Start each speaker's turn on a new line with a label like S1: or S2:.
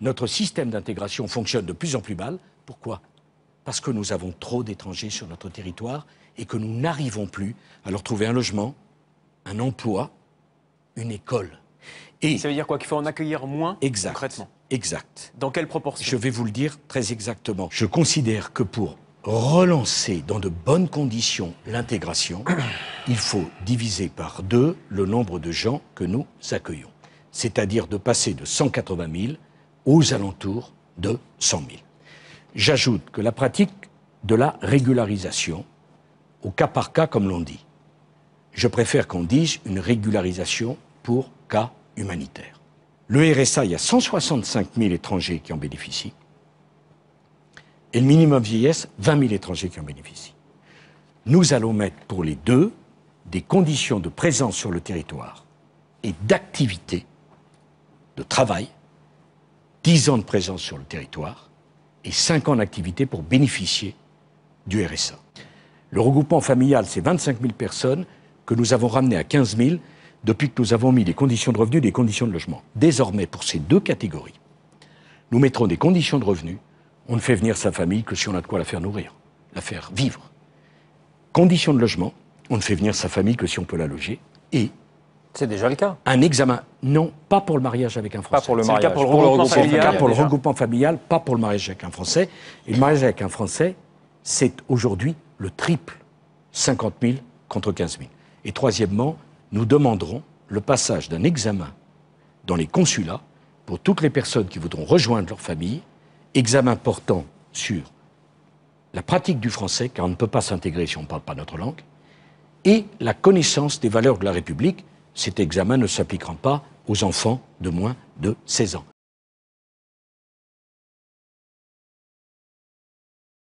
S1: notre système d'intégration fonctionne de plus en plus mal. Pourquoi? Parce que nous avons trop d'étrangers sur notre territoire et que nous n'arrivons plus à leur trouver un logement, un emploi, une école.
S2: Et ça veut dire quoi? Qu'il faut en accueillir moins concrètement?
S1: Exact.
S2: Dans quelle proportion?
S1: Je vais vous le dire très exactement. Je considère que pour relancer dans de bonnes conditions l'intégration, il faut diviser par 2 le nombre de gens que nous accueillons. C'est-à-dire de passer de 180 000 aux alentours de 100 000. J'ajoute que la pratique de la régularisation, au cas par cas comme l'on dit, je préfère qu'on dise une régularisation pour cas humanitaire. Le RSA, il y a 165 000 étrangers qui en bénéficient. Et le minimum vieillesse, 20 000 étrangers qui en bénéficient. Nous allons mettre pour les deux des conditions de présence sur le territoire et d'activité, de travail, 10 ans de présence sur le territoire et 5 ans d'activité pour bénéficier du RSA. Le regroupement familial, c'est 25 000 personnes que nous avons ramenées à 15 000 depuis que nous avons mis des conditions de revenus et des conditions de logement. Désormais, pour ces 2 catégories, nous mettrons des conditions de revenus. On ne fait venir sa famille que si on a de quoi la faire nourrir, la faire vivre. Conditions de logement, on ne fait venir sa famille que si on peut la loger. Et
S3: c'est déjà le cas.
S1: Un examen, non, pas pour le mariage avec un Français.
S3: Pas pour le mariage.
S2: C'est le cas pour le regroupement familial.
S1: Pour le regroupement familial, pas pour le mariage avec un Français. Et le mariage avec un Français, c'est aujourd'hui le triple, 50 000 contre 15 000. Et troisièmement, nous demanderons le passage d'un examen dans les consulats pour toutes les personnes qui voudront rejoindre leur famille, examen portant sur la pratique du français, car on ne peut pas s'intégrer si on ne parle pas notre langue, et la connaissance des valeurs de la République. Cet examen ne s'appliquera pas aux enfants de moins de 16 ans.